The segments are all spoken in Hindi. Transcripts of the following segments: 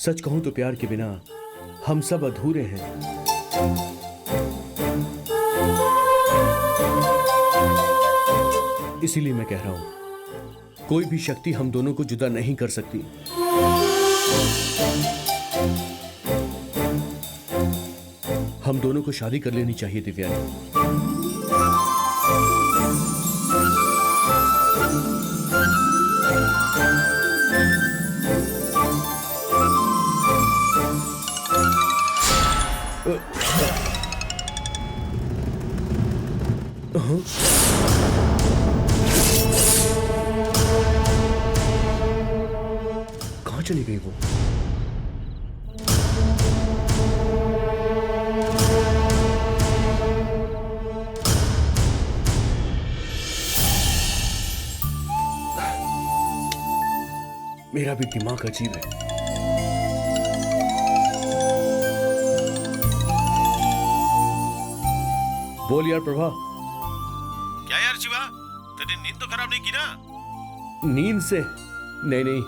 सच कहूं तो प्यार के बिना हम सब अधूरे हैं। इसीलिए मैं कह रहा हूं, कोई भी शक्ति हम दोनों को जुदा नहीं कर सकती। हम दोनों को शादी कर लेनी चाहिए दिव्यानी। कहां चली गई वो? मेरा भी दिमाग अजीब है। बोल यार प्रभा। क्या यार शिवा, तेरी नींद तो खराब नहीं की ना? नींद से नहीं,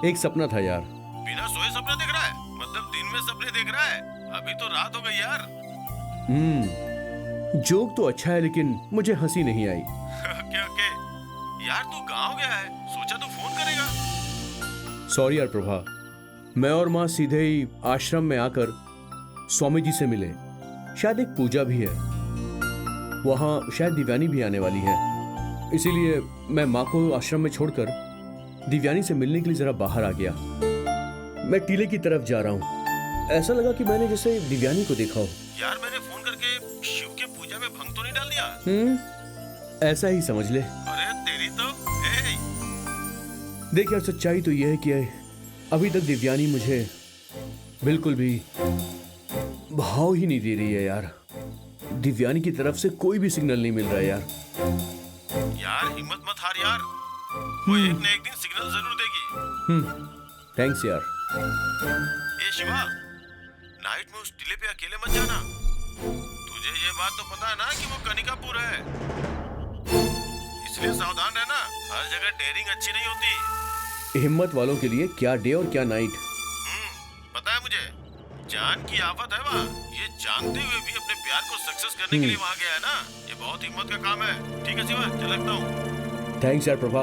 एक सपना था यार। बिना सोए सपना देख रहा है? मतलब दिन में सपने देख रहा है? अभी तो रात हो गई यार। जोक तो अच्छा है लेकिन मुझे हंसी नहीं आई। ओके यार, तू गाँव गया है, सोचा तो फोन करेगा। सॉरी यार प्रभा, मैं और माँ सीधे ही आश्रम में आकर स्वामी जी से मिले। शायद एक पूजा भी है, वहां शायद दिव्यानी भी आने वाली है। इसीलिए मैं माँ को आश्रम में छोड़कर दिव्यानी से मिलने के लिए जरा बाहर आ गया। मैं टीले की तरफ जा रहा हूँ। ऐसा लगा कि मैंने जैसे दिव्यानी को देखा हो। यार मैंने फोन करके शिव के पूजा में भंग तो नहीं डाल दिया? ऐसा ही समझ ले। अरे तेरी तो देख यार, सच्चाई तो यह है कि अभी तक दिव्यानी मुझे बिल्कुल भी भाव ही नहीं दे रही है यार। दिव्यानी की तरफ से कोई भी सिग्नल नहीं मिल रहा है यार। यार हिम्मत मत हार यार, वो एक न एक दिन सिग्नल जरूर देगी। थैंक्स यार। ए शिवा, नाइट में उस टीले पे अकेले मत जाना। तुझे ये बात तो पता है ना कि वो कनिकापुर है, इसलिए सावधान रहना। हर जगह डेयरिंग अच्छी नहीं होती। हिम्मत वालों के लिए क्या डे और क्या नाइट। पता है मुझे, जान की आफत है वहाँ। ये जानते हुए भी अपने प्यार को सक्सेस करने के लिए वहाँ गया है ना। ये बहुत हिम्मत का काम है। ठीक है शिवा, चल लगता हूँ। थैंक्स यार प्रभा।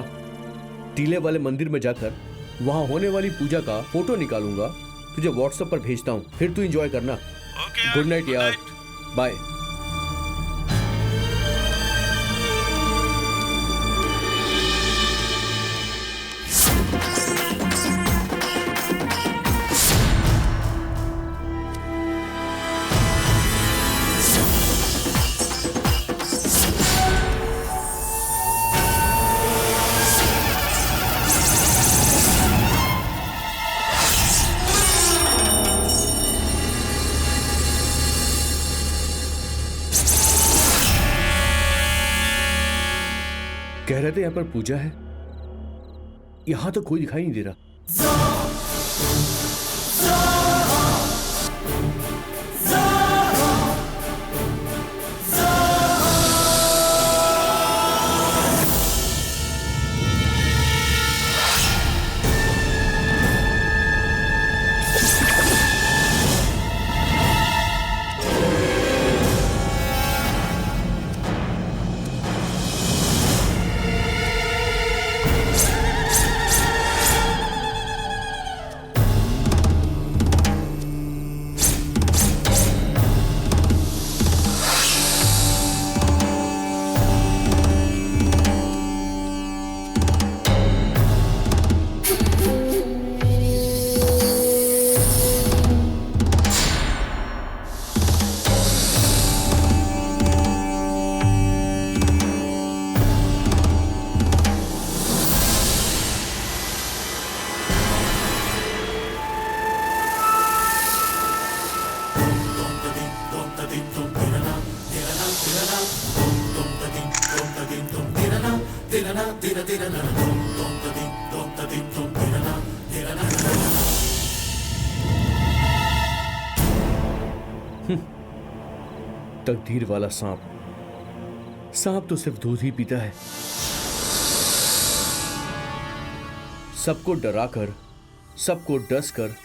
टीले वाले मंदिर में जाकर वहाँ होने वाली पूजा का फोटो निकालूंगा, तुझे व्हाट्सएप पर भेजता हूँ, फिर तू एंजॉय करना। ओके, गुड नाइट यार, बाय। कह रहे थे यहाँ पर पूजा है, यहाँ तो कोई दिखाई नहीं दे रहा। तकदीर वाला सांप, सांप तो सिर्फ दूध ही पीता है। सबको डराकर, सबको डसकर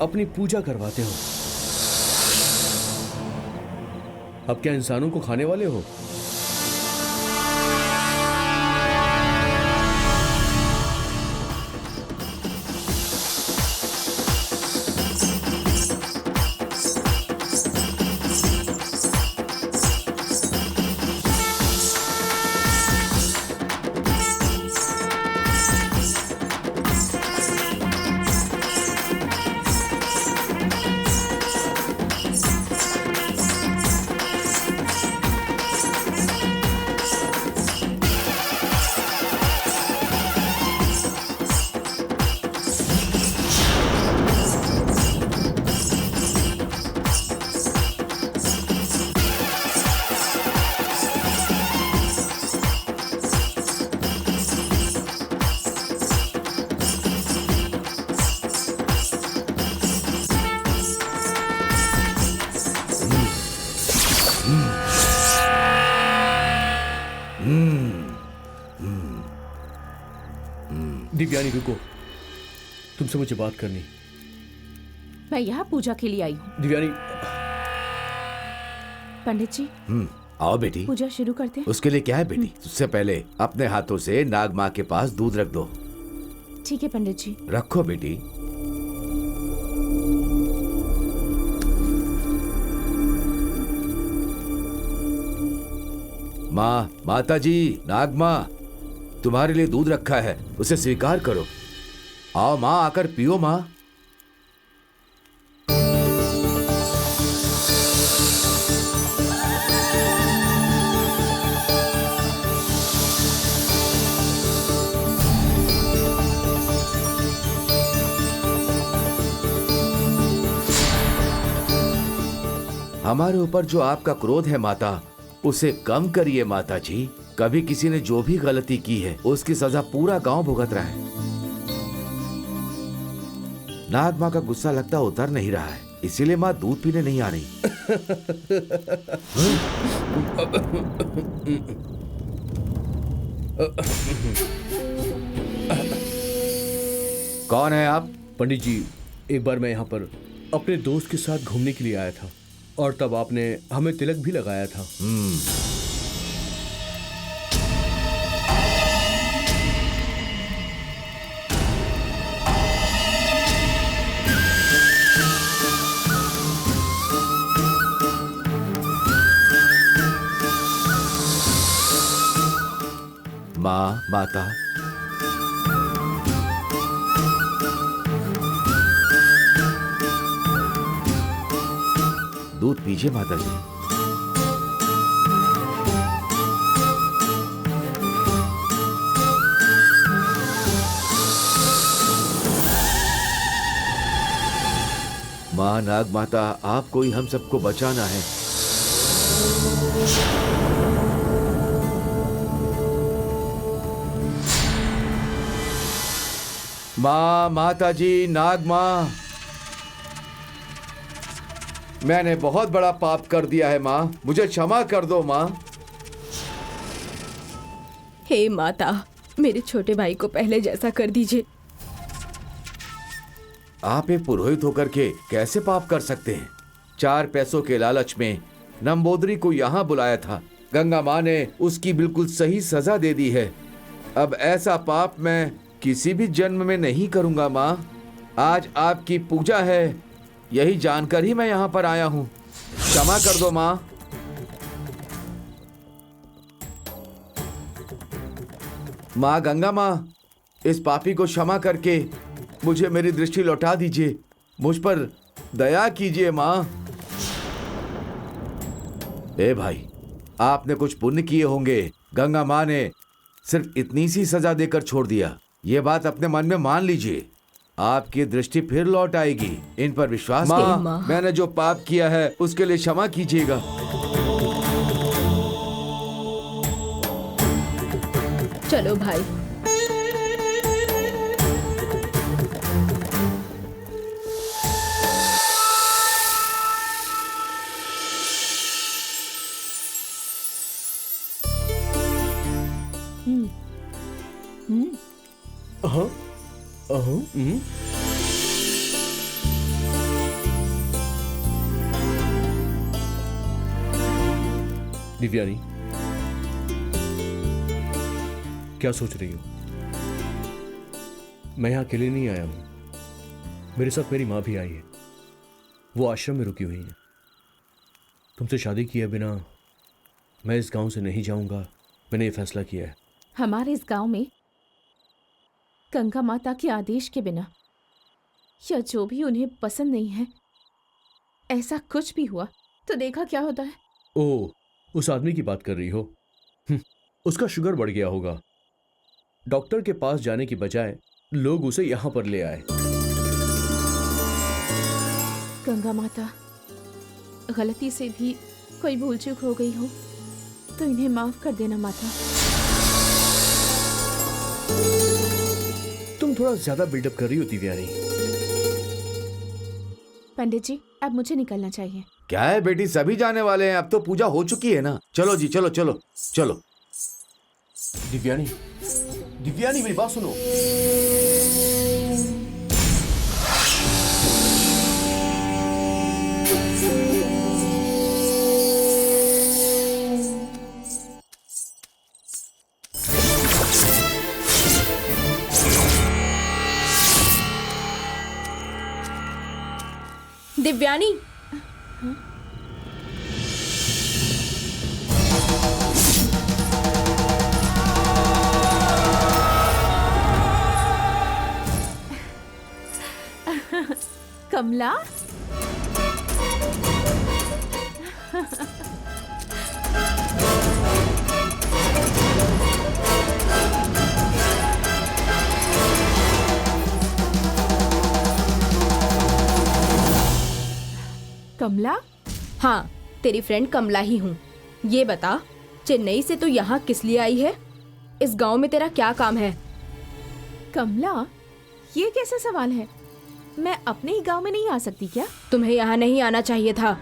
अपनी पूजा करवाते हो। अब क्या इंसानों को खाने वाले हो? दिव्यानी रुको, तुमसे मुझे बात करनी। मैं यहाँ पूजा के लिए आई हूँ। दिव्यानी। पंडित जी। आओ बेटी, पूजा शुरू करते हैं। उसके लिए क्या है बेटी, उससे पहले अपने हाथों से नाग माँ के पास दूध रख दो। ठीक है पंडित जी। रखो बेटी। माँ, माता जी, नाग माँ, तुम्हारे लिए दूध रखा है, उसे स्वीकार करो। आओ माँ, आकर पियो माँ। हमारे ऊपर जो आपका क्रोध है माता, उसे कम करिए माता जी। कभी किसी ने जो भी गलती की है उसकी सजा पूरा गांव भुगत रहा है। नाग माँ का गुस्सा लगता उतर नहीं रहा है, इसीलिए माँ दूध पीने नहीं आ रही। कौन है आप? पंडित जी, एक बार मैं यहाँ पर अपने दोस्त के साथ घूमने के लिए आया था और तब आपने हमें तिलक भी लगाया था। माँ, माता, दूध पीजिए माता जी। माँ नाग माता, आपको ही हम सबको बचाना है। माँ, माता जी, नाग माँ, मैंने बहुत बड़ा पाप कर दिया है माँ, मुझे क्षमा कर दो माँ। हे माता, मेरे छोटे भाई को पहले जैसा कर दीजिए। आप एक पुरोहित होकर के कैसे पाप कर सकते हैं? 4 पैसों के लालच में नंबोदरी को यहाँ बुलाया था। गंगा माँ ने उसकी बिल्कुल सही सजा दे दी है। अब ऐसा पाप मैं किसी भी जन्म में नहीं करूँगा माँ। आज आपकी पूजा है, यही जानकर ही मैं यहाँ पर आया हूँ। क्षमा कर दो माँ। माँ गंगा माँ, इस पापी को क्षमा करके मुझे मेरी दृष्टि लौटा दीजिए। मुझ पर दया कीजिए माँ। ए भाई, आपने कुछ पुण्य किए होंगे। गंगा माँ ने सिर्फ इतनी सी सजा देकर छोड़ दिया। ये बात अपने मन में मान लीजिए, आपकी दृष्टि फिर लौट आएगी। इन पर विश्वास माँ, मैंने जो पाप किया है उसके लिए क्षमा कीजिएगा। चलो भाई। हाँ, दिव्यानी, क्या सोच रही हो? मैं यहां अकेले नहीं आया हूं, मेरे साथ मेरी मां भी आई है। वो आश्रम में रुकी हुई है। तुमसे शादी किए बिना मैं इस गांव से नहीं जाऊंगा। मैंने ये फैसला किया है। हमारे इस गांव में गंगा माता के आदेश के बिना या जो भी उन्हें पसंद नहीं है, ऐसा कुछ भी हुआ तो देखा क्या होता है। ओह, उस आदमी की बात कर रही हो? उसका शुगर बढ़ गया होगा। डॉक्टर के पास जाने की बजाय लोग उसे यहां पर ले आए। गंगा माता, गलती से भी कोई भूल चूक हो गई हो तो इन्हें माफ कर देना माता। तुम थोड़ा ज्यादा बिल्डअप कर रही हो दिव्यानी। पंडित जी, अब मुझे निकलना चाहिए। क्या है बेटी, सभी जाने वाले हैं, अब तो पूजा हो चुकी है ना। चलो जी, चलो चलो चलो। दिव्यानी, दिव्यानी मेरी बात सुनो। दिव्यानी, कमला, कमला, हाँ, तेरी फ्रेंड कमला ही हूँ। ये बता, चेन्नई से तू यहाँ किस लिए आई है? इस गांव में तेरा क्या काम है? कमला, ये कैसा सवाल है? मैं अपने ही गांव में नहीं आ सकती क्या? तुम्हें यहाँ नहीं आना चाहिए था।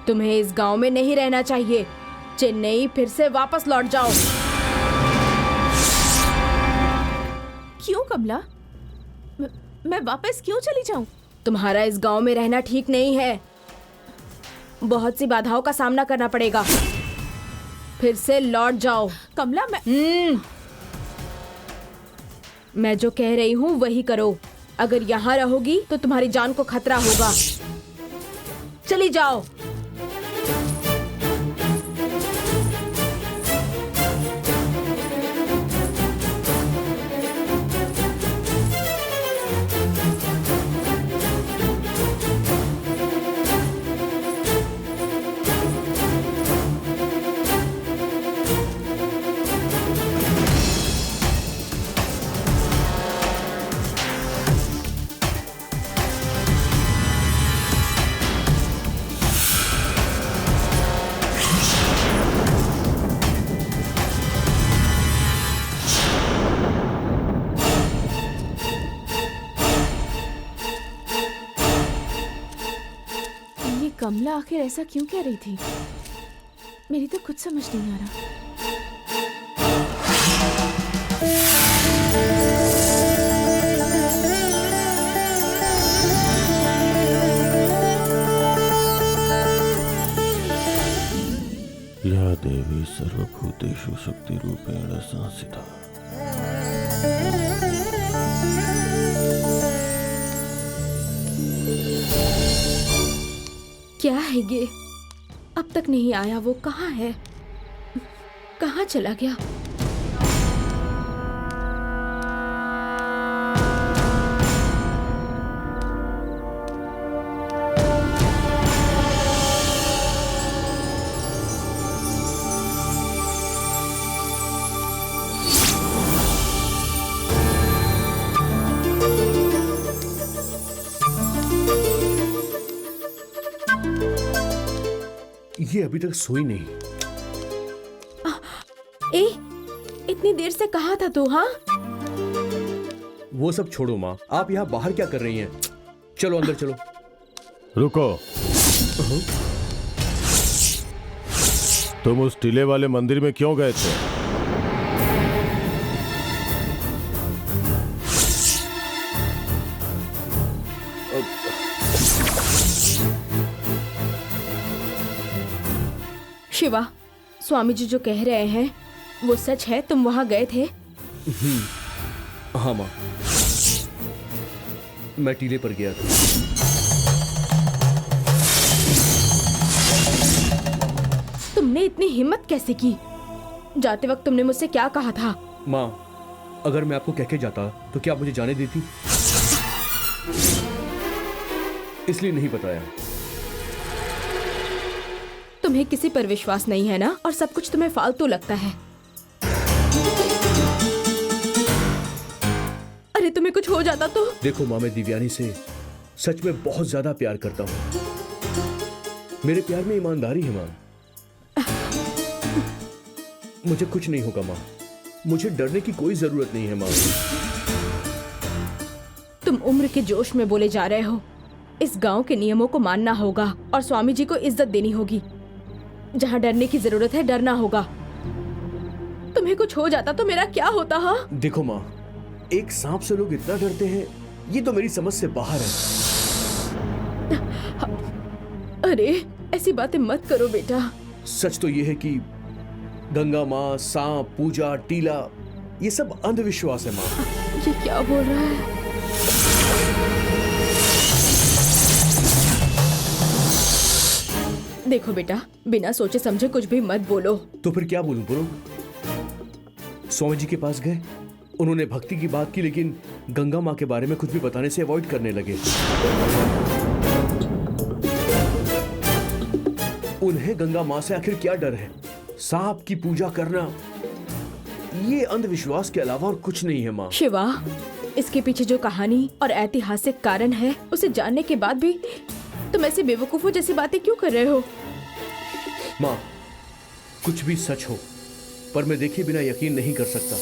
तुम्हें इस गांव में नहीं रहना चाहिए। चेन्नई फिर से वापस लौट जाओ। क्यों कमला? मैं वापस क्यों चली जाऊं? तुम्हारा इस गांव में रहना ठीक नहीं है। बहुत सी बाधाओं का सामना करना पड़ेगा। फिर से लौट जाओ। कमला, मैं जो कह रही हूँ वही करो। अगर यहाँ रहोगी तो तुम्हारी जान को खतरा होगा। चली जाओ। कमला आखिर ऐसा क्यों कह रही थी? मेरी तो कुछ समझ नहीं आ रहा। या देवी सर्वभूतेषु शक्तिरूपेण संस्थिता। क्या है ये? अब तक नहीं आया। वो कहाँ है? कहाँ चला गया? ये अभी तक सोई नहीं। ए, इतनी देर से कहाँ था तू? हाँ, वो सब छोड़ो माँ, आप यहाँ बाहर क्या कर रही हैं? चलो अंदर चलो। रुको, तुम उस टीले वाले मंदिर में क्यों गए थे? शिवा, स्वामी जी जो कह रहे हैं वो सच है? तुम वहां गए थे? हाँ माँ, मैं टीले पर गया था। तुमने इतनी हिम्मत कैसे की? जाते वक्त तुमने मुझसे क्या कहा था? माँ, अगर मैं आपको कह के जाता तो क्या आप मुझे जाने देती? इसलिए नहीं बताया। तुम्हें किसी पर विश्वास नहीं है ना, और सब कुछ तुम्हें फालतू लगता है। अरे तुम्हें कुछ हो जाता तो? देखो माँ, मैं दिव्यानी से सच में बहुत ज्यादा प्यार करता हूँ। मेरे प्यार में ईमानदारी है माँ। मुझे कुछ नहीं होगा माँ, मुझे डरने की कोई जरूरत नहीं है माँ। तुम उम्र के जोश में बोले जा रहे हो। इस गांव के नियमों को मानना होगा और स्वामी जी को इज्जत देनी होगी। जहां डरने की जरूरत है डरना होगा। तुम्हें कुछ हो जाता तो मेरा क्या होता? हाँ, देखो माँ, एक सांप से लोग इतना डरते हैं, ये तो मेरी समझ से बाहर है। अरे ऐसी बातें मत करो बेटा। सच तो ये है कि गंगा माँ, सांप, पूजा, टीला, ये सब अंधविश्वास है माँ। ये क्या बोल रहा है? देखो बेटा, बिना सोचे समझे कुछ भी मत बोलो। तो फिर क्या बोलूं? बोलो। स्वामी जी के पास गए, उन्होंने भक्ति की बात की, लेकिन गंगा माँ के बारे में कुछ भी बताने से अवॉइड करने लगे। उन्हें गंगा माँ से आखिर क्या डर है? सांप की पूजा करना, ये अंधविश्वास के अलावा और कुछ नहीं है माँ। शिवा, इसके पीछे जो कहानी और ऐतिहासिक कारण है, उसे जानने के बाद भी तुम ऐसी बेवकूफों जैसी बातें क्यों कर रहे हो? माँ, कुछ भी सच हो, पर मैं देखे बिना यकीन नहीं कर सकता।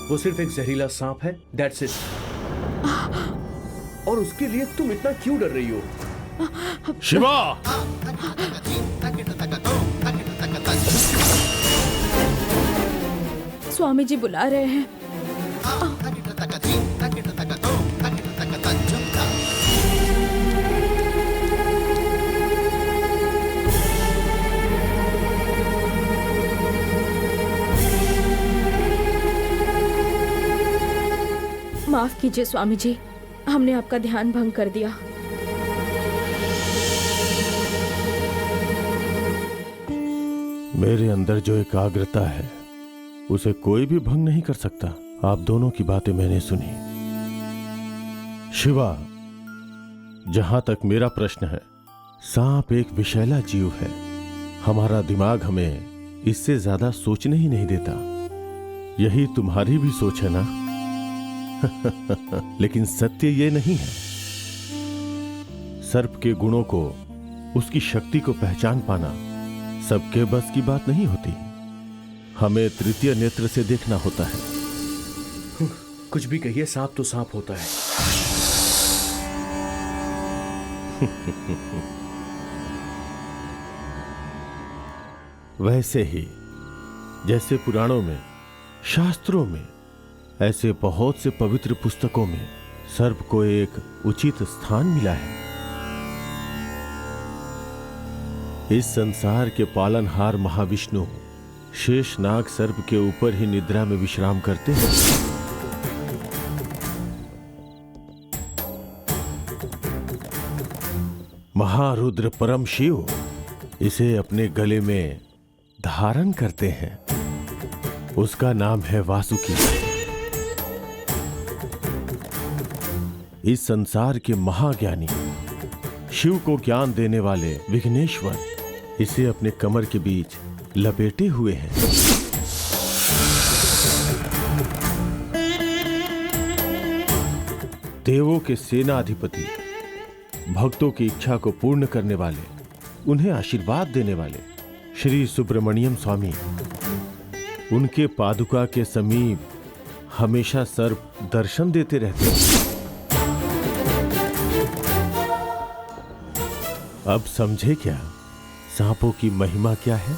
वो सिर्फ एक जहरीला सांप है, दैट्स इट। और उसके लिए तुम इतना क्यों डर रही हो? शिवा, स्वामी जी बुला रहे हैं। माफ कीजिए स्वामी जी, हमने आपका ध्यान भंग कर दिया। मेरे अंदर जो एकाग्रता है उसे कोई भी भंग नहीं कर सकता। आप दोनों की बातें मैंने सुनी। शिवा, जहां तक मेरा प्रश्न है, सांप एक विषैला जीव है। हमारा दिमाग हमें इससे ज्यादा सोचने ही नहीं देता। यही तुम्हारी भी सोच है ना? लेकिन सत्य ये नहीं है। सर्प के गुणों को, उसकी शक्ति को पहचान पाना सबके बस की बात नहीं होती। हमें तृतीय नेत्र से देखना होता है। कुछ भी कहिए, सांप तो सांप होता है। वैसे ही जैसे पुराणों में, शास्त्रों में, ऐसे बहुत से पवित्र पुस्तकों में सर्प को एक उचित स्थान मिला है। इस संसार के पालनहार महाविष्णु शेषनाग सर्प के ऊपर ही निद्रा में विश्राम करते हैं। महारुद्र परम शिव इसे अपने गले में धारण करते हैं। उसका नाम है वासुकी। इस संसार के महाज्ञानी, शिव को ज्ञान देने वाले विघ्नेश्वर इसे अपने कमर के बीच लपेटे हुए हैं। देवों के सेनाधिपति, भक्तों की इच्छा को पूर्ण करने वाले, उन्हें आशीर्वाद देने वाले श्री सुब्रमण्यम स्वामी, उनके पादुका के समीप हमेशा सर्प दर्शन देते रहते हैं। अब समझे क्या सांपों की महिमा क्या है?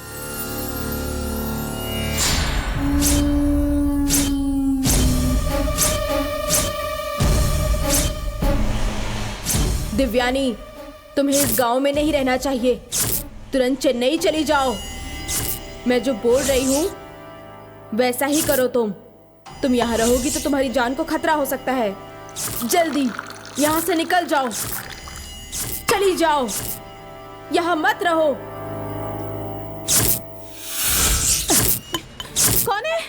दिव्यानी, तुम्हें इस गांव में नहीं रहना चाहिए। तुरंत चेन्नई चली जाओ। मैं जो बोल रही हूँ वैसा ही करो। तुम यहाँ रहोगी तो तुम्हारी जान को खतरा हो सकता है। जल्दी यहाँ से निकल जाओ। चली जाओ, यहाँ मत रहो। कौन है?